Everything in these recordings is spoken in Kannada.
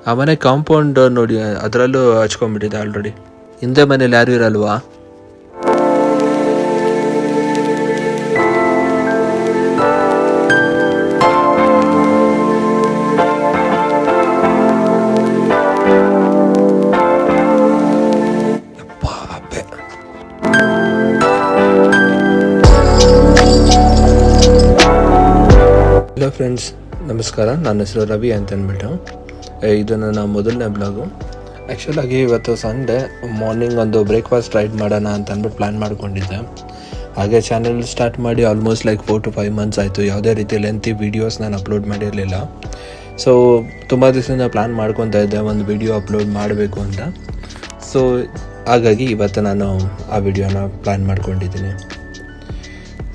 ಆ ಮನೆ ಕಾಂಪೌಂಡ್ ನೋಡಿ, ಅದರಲ್ಲೂ ಹಚ್ಕೊಂಡ್ಬಿಟ್ಟಿದೆ ಆಲ್ರೆಡಿ. ಹಿಂದೆ ಮನೇಲಿ ಯಾರು ಇರಲ್ವಾ? ಹಲೋ ಫ್ರೆಂಡ್ಸ್, ನಮಸ್ಕಾರ. ನನ್ನ ಹೆಸರು ರವಿ ಅಂತ ಅಂದ್ಬಿಟ್ಟು. ಇದು ನನ್ನ ಮೊದಲನೇ ಬ್ಲಾಗು. ಆ್ಯಕ್ಚುಲಾಗಿ ಇವತ್ತು ಸಂಡೇ ಮಾರ್ನಿಂಗ್ ಒಂದು ಬ್ರೇಕ್ಫಾಸ್ಟ್ ರೈಡ್ ಮಾಡೋಣ ಅಂತ ಅಂದ್ಬಿಟ್ಟು ಪ್ಲ್ಯಾನ್ ಮಾಡ್ಕೊಂಡಿದ್ದೆ. ಹಾಗೆ ಚಾನಲ್ ಸ್ಟಾರ್ಟ್ ಮಾಡಿ ಆಲ್ಮೋಸ್ಟ್ ಲೈಕ್ 4 to 5 months ಆಯಿತು. ಯಾವುದೇ ರೀತಿ ಲೆಂತಿ ವೀಡಿಯೋಸ್ ನಾನು ಅಪ್ಲೋಡ್ ಮಾಡಿರಲಿಲ್ಲ. ಸೊ ತುಂಬ ದಿವಸದಿಂದ ಪ್ಲ್ಯಾನ್ ಮಾಡ್ಕೊತಾ ಇದ್ದೆ ಒಂದು ವಿಡಿಯೋ ಅಪ್ಲೋಡ್ ಮಾಡಬೇಕು ಅಂತ. ಸೊ ಹಾಗಾಗಿ ಇವತ್ತು ನಾನು ಆ ವಿಡಿಯೋನ ಪ್ಲ್ಯಾನ್ ಮಾಡ್ಕೊಂಡಿದ್ದೀನಿ.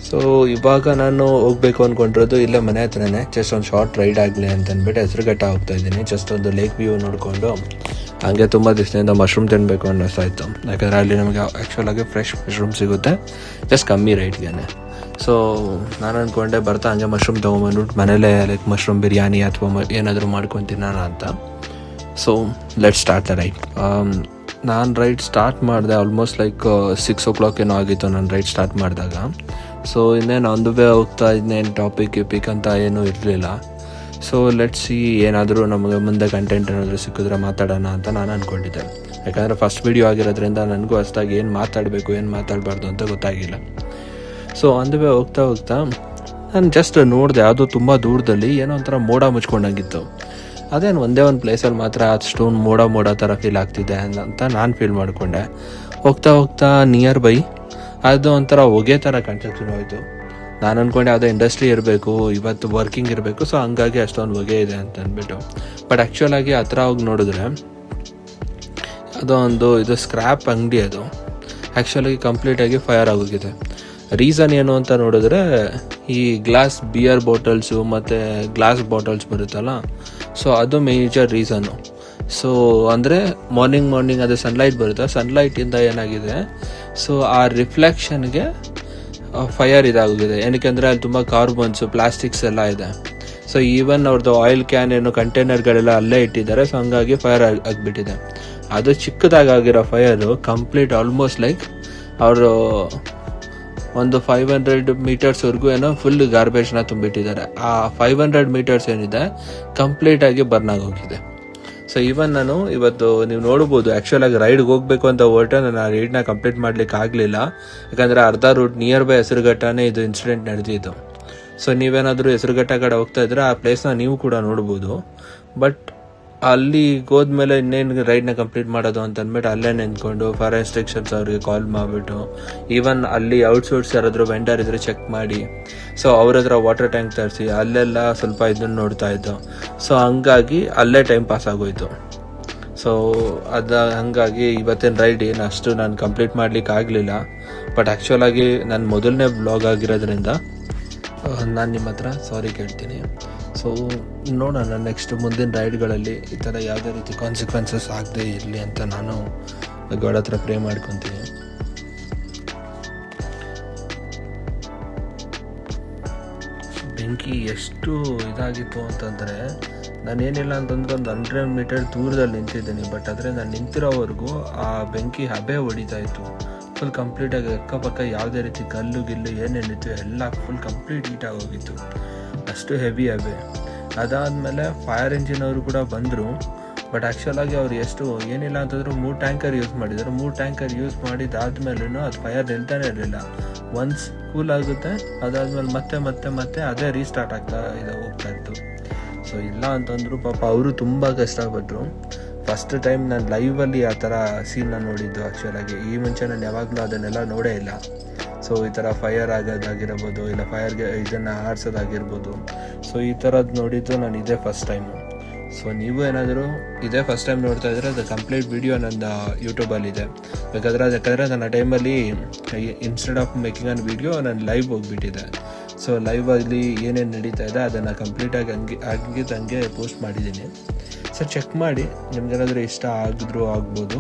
ಸೊ ಇವಾಗ ನಾನು ಹೋಗಬೇಕು ಅಂದ್ಕೊಂಡಿರೋದು ಇಲ್ಲೇ ಮನೆ ಹತ್ರನೇ, ಜಸ್ಟ್ ಒಂದು ಶಾರ್ಟ್ ರೈಡ್ ಆಗಲಿ ಅಂತ ಅಂದ್ಬಿಟ್ಟು ಹೆಸರುಘಟ್ಟ ಹೋಗ್ತಾಯಿದ್ದೀನಿ. ಜಸ್ಟ್ ಒಂದು ಲೇಕ್ ವ್ಯೂ ನೋಡಿಕೊಂಡು ಹಾಗೆ ತುಂಬ ದಿವಸದಿಂದ ಮಶ್ರೂಮ್ ತಿನ್ನಬೇಕು ಅನ್ನಿಸ್ತಾಯಿತ್ತು. ಯಾಕಂದರೆ ಅಲ್ಲಿ ನಮಗೆ ಆ್ಯಕ್ಚುಲಾಗಿ ಫ್ರೆಶ್ ಮಶ್ರೂಮ್ ಸಿಗುತ್ತೆ, ಜಸ್ಟ್ ಕಮ್ಮಿ ರೇಟ್ಗೆ. ಸೊ ನಾನು ಅಂದ್ಕೊಂಡೆ ಬರ್ತಾ ಹಂಗೆ ಮಶ್ರೂಮ್ ತೊಗೊಂಬಂದ್ಬಿಟ್ಟು ಮನೇಲೇ ಲೈಕ್ ಮಶ್ರೂಮ್ ಬಿರಿಯಾನಿ ಅಥವಾ ಏನಾದರೂ ಮಾಡ್ಕೊಂಡು ತಿನ್ನೋಣ ಅಂತ. So let start the ride. ನಾನು ರೈಡ್ ಸ್ಟಾರ್ಟ್ ಮಾಡಿದೆ ಆಲ್ಮೋಸ್ಟ್ ಲೈಕ್ 6 o'clock ಏನೋ ಆಗಿತ್ತು ನಾನು ರೈಡ್ ಸ್ಟಾರ್ಟ್ ಮಾಡಿದಾಗ. ಸೊ ಇನ್ನೇನು ಆನ್ ದ ವೇ ಹೋಗ್ತಾ ಇನ್ನೇನು ಟಾಪಿಕ್ ಅಂತ ಏನೂ ಇರಲಿಲ್ಲ. ಸೊ ಲೆಟ್ಸ್ ಸಿ, ಏನಾದರೂ ನಮಗೆ ಮುಂದೆ ಕಂಟೆಂಟ್ ಏನಾದರೂ ಸಿಕ್ಕಿದ್ರೆ ಮಾತಾಡೋಣ ಅಂತ ನಾನು ಅಂದ್ಕೊಂಡಿದ್ದೆ. ಯಾಕಂದರೆ ಫಸ್ಟ್ ವೀಡಿಯೋ ಆಗಿರೋದ್ರಿಂದ ನನಗೂ ಅಷ್ಟಾಗಿ ಏನು ಮಾತಾಡಬೇಕು ಏನು ಮಾತಾಡಬಾರ್ದು ಅಂತ ಗೊತ್ತಾಗಿಲ್ಲ. ಸೊ ಆನ್ ದ ವೇ ಹೋಗ್ತಾ ನಾನು ಜಸ್ಟ್ ನೋಡಿದೆ, ಯಾವುದೋ ತುಂಬ ದೂರದಲ್ಲಿ ಏನೋ ಒಂಥರ ಮೋಡ ಮುಚ್ಕೊಂಡಂಗಿತ್ತು. ಅದೇನು ಒಂದೇ ಒಂದು ಪ್ಲೇಸಲ್ಲಿ ಮಾತ್ರ ಅಷ್ಟೊಂದು ಮೋಡ ಥರ ಫೀಲ್ ಆಗ್ತಿದೆ ಅಂತ ನಾನು ಫೀಲ್ ಮಾಡಿಕೊಂಡೆ. ಹೋಗ್ತಾ ನಿಯರ್ ಬೈ ಅದು ಒಂಥರ ಹೊಗೆ ಥರ ಕಾಣಿಸೋಕೆ ಶುರು ಆಯಿತು. ನಾನು ಅಂದ್ಕೊಂಡೆ ಯಾವುದೋ ಇಂಡಸ್ಟ್ರಿ ಇರಬೇಕು, ಇವತ್ತು ವರ್ಕಿಂಗ್ ಇರಬೇಕು, ಸೊ ಹಂಗಾಗಿ ಅಷ್ಟೊಂದು ಹೊಗೆ ಇದೆ ಅಂತ ಅಂದ್ಬಿಟ್ಟು. ಬಟ್ ಆ್ಯಕ್ಚುಲಾಗಿ ಹತ್ರ ಹೋಗಿ ನೋಡಿದ್ರೆ ಅದು ಇದು ಸ್ಕ್ರ್ಯಾಪ್ ಅಂಗಡಿ. ಅದು ಆ್ಯಕ್ಚುಲಾಗಿ ಕಂಪ್ಲೀಟಾಗಿ ಫೈರ್ ಆಗೋಗಿದೆ. ರೀಸನ್ ಏನು ಅಂತ ನೋಡಿದ್ರೆ ಈ ಗ್ಲಾಸ್ ಬಿಯರ್ ಬಾಟಲ್ಸು ಮತ್ತು ಗ್ಲಾಸ್ ಬಾಟಲ್ಸ್ ಬರುತ್ತಲ್ಲ, ಸೊ ಅದು ಮೇಜರ್ ರೀಸನ್ನು. ಸೊ ಅಂದರೆ ಮಾರ್ನಿಂಗ್ ಅದು ಸನ್ಲೈಟ್ ಬರುತ್ತೆ, ಸನ್ಲೈಟಿಂದ ಏನಾಗಿದೆ, ಸೊ ಆ ರಿಫ್ಲೆಕ್ಷನ್ಗೆ ಫೈರ್ ಇದಾಗಿದೆ. ಏನಕ್ಕೆ ಅಂದರೆ ಅಲ್ಲಿ ತುಂಬ ಕಾರ್ಬನ್ಸು ಪ್ಲಾಸ್ಟಿಕ್ಸ್ ಎಲ್ಲ ಇದೆ. ಸೊ ಈವನ್ ಅವ್ರದ್ದು ಆಯಿಲ್ ಕ್ಯಾನ್ ಏನು ಕಂಟೈನರ್ಗಳೆಲ್ಲ ಅಲ್ಲೇ ಇಟ್ಟಿದ್ದಾರೆ. ಸೊ ಹಂಗಾಗಿ ಫೈರ್ ಆಗಿಬಿಟ್ಟಿದೆ. ಅದು ಚಿಕ್ಕದಾಗಿರೋ ಫೈರು ಕಂಪ್ಲೀಟ್ ಆಲ್ಮೋಸ್ಟ್ ಲೈಕ್ ಅವರು ಒಂದು 500 meters ಏನೋ ಫುಲ್ ಗಾರ್ಬೇಜ್ನ ತುಂಬಿಟ್ಟಿದ್ದಾರೆ. ಆ 500 meters ಏನಿದೆ ಕಂಪ್ಲೀಟಾಗಿ ಬರ್ನ್ ಆಗೋಗಿದೆ. ಸೊ ಈವನ್ ನಾನು ಇವತ್ತು ನೀವು ನೋಡ್ಬೋದು, ಆ್ಯಕ್ಚುಲಾಗಿ ರೈಡ್ಗೆ ಹೋಗಬೇಕು ಅಂತ ಹೊರಟೆ ನಾನು ಆ ರೈಡ್ನ ಕಂಪ್ಲೀಟ್ ಮಾಡ್ಲಿಕ್ಕೆ ಆಗಲಿಲ್ಲ. ಯಾಕಂದರೆ ಅರ್ಧ ರೂಟ್ ನಿಯರ್ ಬೈ ಹೆಸರುಘಟ್ಟನೇ ಇದು ಇನ್ಸಿಡೆಂಟ್ ನಡೆದಿದ್ದು. ಸೊ ನೀವೇನಾದರೂ ಹೆಸರುಘಟ್ಟ ಕಡೆ ಹೋಗ್ತಾ ಇದ್ರೆ ಆ ಪ್ಲೇಸ್ನ ನೀವು ಕೂಡ ನೋಡ್ಬೋದು. ಬಟ್ ಅಲ್ಲಿ ಹೋದ್ಮೇಲೆ ಇನ್ನೇನು ರೈಡ್ನ ಕಂಪ್ಲೀಟ್ ಮಾಡೋದು ಅಂತ ಅಂದ್ಬಿಟ್ಟು ಅಲ್ಲೇ ನಿಂತ್ಕೊಂಡು ಫೈರ್ ರೆಸ್ಟ್ರಿಕ್ಷನ್ಸ್ ಅವ್ರಿಗೆ ಕಾಲ್ ಮಾಡಿಬಿಟ್ಟು, ಈವನ್ ಅಲ್ಲಿ ಔಟ್ಸೋರ್ಸ್ ಯಾರಾದರೂ ವೆಂಡರ್ ಇದ್ರೆ ಚೆಕ್ ಮಾಡಿ, ಸೊ ಅವ್ರ ಹತ್ರ ವಾಟರ್ ಟ್ಯಾಂಕ್ ತರಿಸಿ ಅಲ್ಲೆಲ್ಲ ಸ್ವಲ್ಪ ಇದನ್ನು ನೋಡ್ತಾ ಇದ್ದು. ಸೊ ಹಂಗಾಗಿ ಅಲ್ಲೇ ಟೈಮ್ ಪಾಸ್ ಆಗೋಯ್ತು. ಸೊ ಹಂಗಾಗಿ ಇವತ್ತಿನ ರೈಡ್ ಏನು ಅಷ್ಟು ನಾನು ಕಂಪ್ಲೀಟ್ ಮಾಡ್ಲಿಕ್ಕೆ ಆಗಲಿಲ್ಲ. ಬಟ್ ಆ್ಯಕ್ಚುಲಾಗಿ ನನ್ನ ಮೊದಲನೇ ಬ್ಲಾಗ್ ಆಗಿರೋದ್ರಿಂದ ನಾನು ನಿಮ್ಮ ಹತ್ರ ಸಾರಿ ಕೇಳ್ತೀನಿ. ಸೊ ನೋಡೋಣ ನೆಕ್ಸ್ಟ್ ಮುಂದಿನ ರೈಡ್ಗಳಲ್ಲಿ ಈ ಥರ ಯಾವುದೇ ರೀತಿ ಕಾನ್ಸಿಕ್ವೆನ್ಸಸ್ ಆಗದೆ ಇರಲಿ ಅಂತ ನಾನು ಗಾಡ್ ಹತ್ರ ಪ್ರೇ ಮಾಡ್ಕೊತೀನಿ. ಬೆಂಕಿ ಎಷ್ಟು ಇದಾಗಿತ್ತು ಅಂತಂದರೆ ನಾನೇನಿಲ್ಲ ಅಂತಂದ್ರೆ ಒಂದು 100 meter ದೂರದಲ್ಲಿ ನಿಂತಿದ್ದೀನಿ. ಬಟ್ ಆದರೆ ನಾನು ನಿಂತಿರೋವರೆಗೂ ಆ ಬೆಂಕಿ ಹಬೆ ಹೊಡಿತಾ ಇತ್ತು. ಫುಲ್ ಕಂಪ್ಲೀಟಾಗಿ ಅಕ್ಕಪಕ್ಕ ಯಾವುದೇ ರೀತಿ ಗಲ್ಲು ಏನೇನಿತ್ತು ಎಲ್ಲ ಫುಲ್ ಕಂಪ್ಲೀಟ್ ಹೀಟ್ ಆಗೋಗಿತ್ತು. ಅಷ್ಟು ಹೆವಿ ಹಬೆ. ಅದಾದಮೇಲೆ ಫೈರ್ ಇಂಜಿನ್ ಅವರು ಕೂಡ ಬಂದರು. ಬಟ್ ಆ್ಯಕ್ಚುಲಾಗಿ ಅವ್ರು ಏನಿಲ್ಲ ಅಂತಂದ್ರೆ 3 ಟ್ಯಾಂಕರ್ ಯೂಸ್ ಮಾಡಿದ್ದಾರೆ. 3 ಟ್ಯಾಂಕರ್ ಯೂಸ್ ಮಾಡಿದಾದ್ಮೇಲೂ ಅದು ಫೈರ್ ನಿಲ್ತಾನೆ ಇರಲಿಲ್ಲ. ಒನ್ಸ್ ಕೂಲ್ ಆಗುತ್ತೆ, ಅದಾದಮೇಲೆ ಮತ್ತೆ ಅದೇ ರೀಸ್ಟಾರ್ಟ್ ಹೋಗ್ತಾ ಇತ್ತು. ಸೊ ಇಲ್ಲ ಅಂತಂದ್ರು ಪಾಪ ಅವರು ತುಂಬ ಕಷ್ಟಪಟ್ಟರು. ಫಸ್ಟ್ ಟೈಮ್ ನಾನು ಲೈವಲ್ಲಿ ಆ ಥರ ಸೀನ್ನ ನೋಡಿದ್ದು. ಆ್ಯಕ್ಚುಲಾಗಿ ಈ ಮುಂಚೆ ನಾನು ಯಾವಾಗಲೂ ಅದನ್ನೆಲ್ಲ ನೋಡೇ ಇಲ್ಲ. ಸೊ ಈ ಥರ ಫೈರ್ ಆಗೋದಾಗಿರ್ಬೋದು, ಇಲ್ಲ ಫೈರ್ಗೆ ಇದನ್ನು ಆರಿಸೋದಾಗಿರ್ಬೋದು. ಸೊ ಈ ಥರದ್ದು ನೋಡಿದ್ದು ನಾನು ಇದೇ ಫಸ್ಟ್ ಟೈಮು. ಸೊ ನೀವು ಏನಾದರೂ ಇದೇ ಫಸ್ಟ್ ಟೈಮ್ ನೋಡ್ತಾ ಇದ್ದರೆ ಅದು ಕಂಪ್ಲೀಟ್ ವಿಡಿಯೋ ನನ್ನ ಯೂಟ್ಯೂಬಲ್ಲಿದೆ. ಯಾಕಂದರೆ ನನ್ನ ಟೈಮಲ್ಲಿ instead of making an video ನಾನು ಲೈವ್ ಹೋಗ್ಬಿಟ್ಟಿದ್ದೆ. ಸೊ ಲೈವಲ್ಲಿ ಏನೇನು ನಡೀತಾ ಇದೆ ಅದನ್ನು ಕಂಪ್ಲೀಟಾಗಿ ಹಂಗೆ ಪೋಸ್ಟ್ ಮಾಡಿದ್ದೀನಿ. ಸೊ ಚೆಕ್ ಮಾಡಿ, ನಿಮ್ಗೇನಾದರೂ ಇಷ್ಟ ಆಗಿದ್ರೂ ಆಗ್ಬೋದು,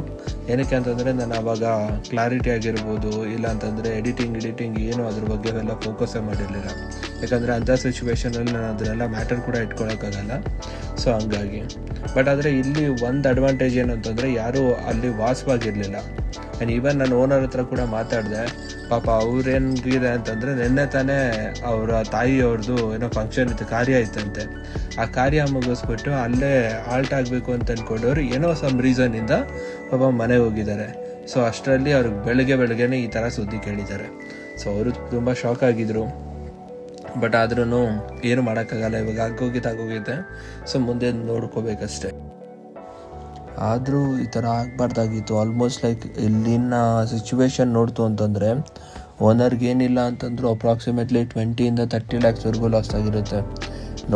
ಏನಕ್ಕೆ ಅಂತಂದರೆ ನಾನು ಆವಾಗ ಕ್ಲಾರಿಟಿ ಆಗಿರ್ಬೋದು, ಇಲ್ಲ ಅಂತಂದರೆ ಎಡಿಟಿಂಗ್ ಏನು ಅದ್ರ ಬಗ್ಗೆ ಎಲ್ಲ ಫೋಕಸ್ಸೇ ಮಾಡಿರಲಿಲ್ಲ. ಯಾಕಂದರೆ ಅಂಥ ಸಿಚುವೇಷನಲ್ಲಿ ನಾನು ಅದನ್ನೆಲ್ಲ ಮ್ಯಾಟರ್ ಕೂಡ ಇಟ್ಕೊಳಕ್ಕಾಗಲ್ಲ. ಸೊ ಹಂಗಾಗಿ ಬಟ್ ಆದರೆ ಇಲ್ಲಿ ಒಂದು ಅಡ್ವಾಂಟೇಜ್ ಏನು ಅಂತಂದರೆ ಯಾರೂ ಅಲ್ಲಿ ವಾಸವಾಗಿರಲಿಲ್ಲ. ಆ್ಯಂಡ್ ಈವನ್ ನಾನು ಓನರ್ ಹತ್ರ ಕೂಡ ಮಾತಾಡಿದೆ. ಪಾಪ ಅವ್ರೇನಿದೆ ಅಂತಂದರೆ ನಿನ್ನೆ ತಾನೇ ಅವರ ತಾಯಿಯವ್ರದ್ದು ಏನೋ ಫಂಕ್ಷನ್ ಇತ್ತು, ಕಾರ್ಯ ಇತ್ತಂತೆ. ಆ ಕಾರ್ಯ ಮುಗಿಸ್ಬಿಟ್ಟು ಅಲ್ಲೇ ಆಲ್ಟ್ ಆಗಬೇಕು ಅಂತ ಅಂದ್ಕೊಂಡವ್ರು ಏನೋ ಸಮ್ ರೀಸನ್ನಿಂದ ಪಾಪ ಮನೆಗೆ ಹೋಗಿದ್ದಾರೆ. ಸೊ ಅಷ್ಟರಲ್ಲಿ ಅವ್ರಿಗೆ ಬೆಳಗ್ಗೆನೇ ಈ ಥರ ಸುದ್ದಿ ಕೇಳಿದ್ದಾರೆ. ಸೊ ಅವರು ತುಂಬ ಶಾಕ್ ಆಗಿದ್ರು. ಬಟ್ ಆದ್ರೂ ಏನು ಮಾಡೋಕ್ಕಾಗಲ್ಲ, ಇವಾಗ ಆಗೋಗಿದೆ. ಸೊ ಮುಂದೆ ನೋಡ್ಕೋಬೇಕಷ್ಟೆ. ಆದರೂ ಈ ಥರ ಆಗಬಾರ್ದಾಗಿತ್ತು. ಆಲ್ಮೋಸ್ಟ್ ಲೈಕ್ ಇಲ್ಲಿನ ಸಿಚುವೇಶನ್ ನೋಡ್ತು ಅಂತಂದರೆ ಓನರ್ಗೇನಿಲ್ಲ ಅಂತಂದ್ರು ಅಪ್ರಾಕ್ಸಿಮೇಟ್ಲಿ 20-30 ಲ್ಯಾಕ್ಸ್ವರೆಗೂ ಲಾಸ್ ಆಗಿರುತ್ತೆ.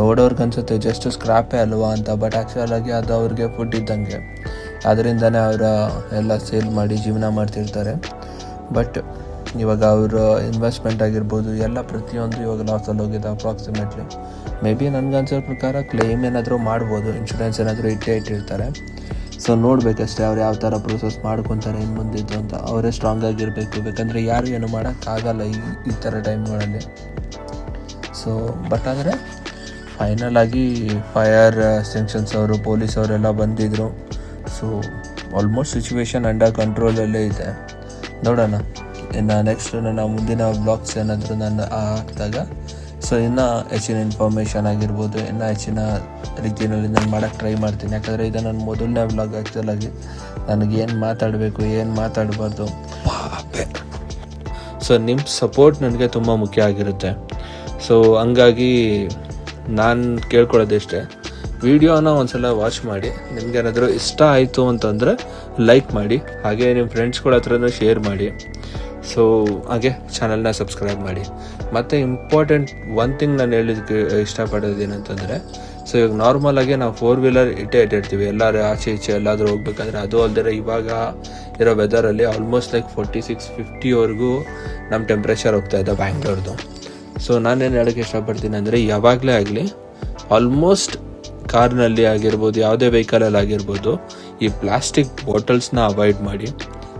ನೋಡೋರ್ಗೆ ಅನ್ಸುತ್ತೆ ಜಸ್ಟ್ ಸ್ಕ್ರಾಪೇ ಅಲ್ವಾ ಅಂತ, ಬಟ್ ಆ್ಯಕ್ಚುಲಾಗಿ ಅದು ಅವ್ರಿಗೆ ಫುಡ್ ಇದ್ದಂಗೆ. ಅದರಿಂದನೇ ಅವರ ಎಲ್ಲ ಸೇಲ್ ಮಾಡಿ ಜೀವನ ಮಾಡ್ತಿರ್ತಾರೆ. ಬಟ್ ಇವಾಗ ಅವರ ಇನ್ವೆಸ್ಟ್ಮೆಂಟ್ ಆಗಿರ್ಬೋದು ಎಲ್ಲ ಪ್ರತಿಯೊಂದು ಇವಾಗ ಲಾಸಲ್ಲಿ ಹೋಗಿದೆ ಅಪ್ರಾಕ್ಸಿಮೇಟ್ಲಿ. ಮೇ ಬಿ ನನಗನ್ಸೋ ಪ್ರಕಾರ ಕ್ಲೇಮ್ ಏನಾದರೂ ಮಾಡ್ಬೋದು, ಇನ್ಶೂರೆನ್ಸ್ ಏನಾದರೂ ಇಟ್ಟಿರ್ತಾರೆ. ಸೊ ನೋಡಬೇಕಷ್ಟೇ ಅವ್ರು ಯಾವ ಥರ ಪ್ರೊಸೆಸ್ ಮಾಡ್ಕೊತಾರೆ ಇನ್ನು ಮುಂದಿದ್ದು ಅಂತ. ಅವರೇ ಸ್ಟ್ರಾಂಗ್ ಆಗಿರಬೇಕು, ಬೇಕಂದರೆ ಯಾರು ಏನು ಮಾಡೋಕ್ಕಾಗಲ್ಲ ಈ ಥರ ಟೈಮ್ಗಳಲ್ಲಿ. ಸೊ ಬಟ್ ಆದರೆ ಫೈನಲ್ ಆಗಿ ಫೈರ್ ಎಕ್ಸ್ಟೆನ್ಷನ್ಸ್ ಅವರು, ಪೊಲೀಸ್ ಅವರೆಲ್ಲ ಬಂದಿದ್ದರು. ಸೊ ಆಲ್ಮೋಸ್ಟ್ ಸಿಚುವೇಶನ್ ಅಂಡರ್ ಕಂಟ್ರೋಲಲ್ಲೇ ಇದೆ. ನೋಡೋಣ ಇನ್ನು ನೆಕ್ಸ್ಟ್ ನನ್ನ ಮುಂದಿನ ಬ್ಲಾಗ್ಸ್ ಏನಾದರೂ ನಾನು ಹಾಕಿದಾಗ ಸೊ ಇನ್ನೂ ಹೆಚ್ಚಿನ ಇನ್ಫಾರ್ಮೇಷನ್ ಆಗಿರ್ಬೋದು, ಇನ್ನೂ ಹೆಚ್ಚಿನ ರೀತಿಯಲ್ಲಿ ನಾನು ಮಾಡೋಕ್ಕೆ ಟ್ರೈ ಮಾಡ್ತೀನಿ. ಯಾಕಂದರೆ ಇದು ನನ್ನ ಮೊದಲನೇ ಬ್ಲಾಗ್. ಆ್ಯಕ್ಚುಲಾಗಿ ನನಗೇನು ಮಾತಾಡಬೇಕು ಏನು ಮಾತಾಡಬಾರ್ದು, ಸೊ ನಿಮ್ಮ ಸಪೋರ್ಟ್ ನನಗೆ ತುಂಬ ಮುಖ್ಯ ಆಗಿರುತ್ತೆ. ಸೊ ಹಂಗಾಗಿ ನಾನು ಕೇಳ್ಕೊಳ್ಳೋದಿಷ್ಟೇ, ವಿಡಿಯೋನ ಒಂದ್ಸಲ ವಾಚ್ ಮಾಡಿ, ನಿಮ್ಗೇನಾದರೂ ಇಷ್ಟ ಆಯಿತು ಅಂತಂದರೆ ಲೈಕ್ ಮಾಡಿ, ಹಾಗೆ ನಿಮ್ಮ ಫ್ರೆಂಡ್ಸ್ಗಳ ಹತ್ರನೂ ಶೇರ್ ಮಾಡಿ. ಸೊ ಹಾಗೆ ಚಾನಲ್ನ ಸಬ್ಸ್ಕ್ರೈಬ್ ಮಾಡಿ. ಮತ್ತು ಇಂಪಾರ್ಟೆಂಟ್ ಒನ್ ಥಿಂಗ್ ನಾನು ಹೇಳೋದಕ್ಕೆ ಇಷ್ಟಪಡೋದೇನಂತಂದರೆ, ಸೊ ಇವಾಗ ನಾರ್ಮಲಾಗಿ ನಾವು 4-ವೀಲರ್ ಇಟ್ಟಿರ್ತೀವಿ ಎಲ್ಲರೂ ಆಚೆ ಈಚೆ ಎಲ್ಲಾದರೂ ಹೋಗ್ಬೇಕಾದ್ರೆ. ಅದು ಅಲ್ಲದೆ ಇವಾಗ ಇರೋ ವೆದರಲ್ಲಿ ಆಲ್ಮೋಸ್ಟ್ ಲೈಕ್ 46-50ವರೆಗೂ ನಮ್ಮ ಟೆಂಪ್ರೇಚರ್ ಹೋಗ್ತಾ ಇದೆ ಬ್ಯಾಂಗ್ಳೂರ್ದು. ಸೊ ನಾನೇನು ಹೇಳೋಕ್ಕೆ ಇಷ್ಟಪಡ್ತೀನಿ ಅಂದರೆ, ಯಾವಾಗಲೇ ಆಗಲಿ ಆಲ್ಮೋಸ್ಟ್ ಕಾರ್ನಲ್ಲಿ ಆಗಿರ್ಬೋದು, ಯಾವುದೇ ವೆಹಿಕಲಲ್ಲಿ ಆಗಿರ್ಬೋದು, ಈ ಪ್ಲಾಸ್ಟಿಕ್ ಬಾಟಲ್ಸ್ನ ಅವಾಯ್ಡ್ ಮಾಡಿ.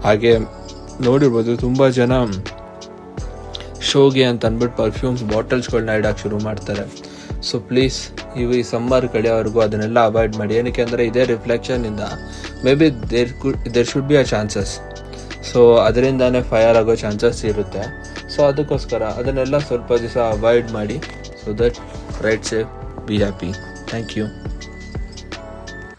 ಹಾಗೆ ನೋಡಿರ್ಬೋದು ತುಂಬ ಜನ ಶೋಗೆ ಅಂತ ಅಂದ್ಬಿಟ್ಟು ಪರ್ಫ್ಯೂಮ್ಸ್ ಬಾಟಲ್ಸ್ಗಳನ್ನ ಇಡೋಕ್ಕೆ ಶುರು ಮಾಡ್ತಾರೆ. ಸೊ ಪ್ಲೀಸ್ ಈ ಸಮ್ಮರ್ ಕಡೆಯವರೆಗೂ ಅದನ್ನೆಲ್ಲ ಅವಾಯ್ಡ್ ಮಾಡಿ. ಏನಕ್ಕೆ ಅಂದರೆ ಇದೇ ರಿಫ್ಲೆಕ್ಷನಿಂದ may be there should be a chances. So ಅದರಿಂದಾನೇ ಫೈರ್ ಆಗೋ ಚಾನ್ಸಸ್ ಇರುತ್ತೆ. ಸೊ ಅದಕ್ಕೋಸ್ಕರ ಅದನ್ನೆಲ್ಲ ಸ್ವಲ್ಪ ದಿವಸ ಅವಾಯ್ಡ್ ಮಾಡಿ. So that right safe, be happy. Thank you.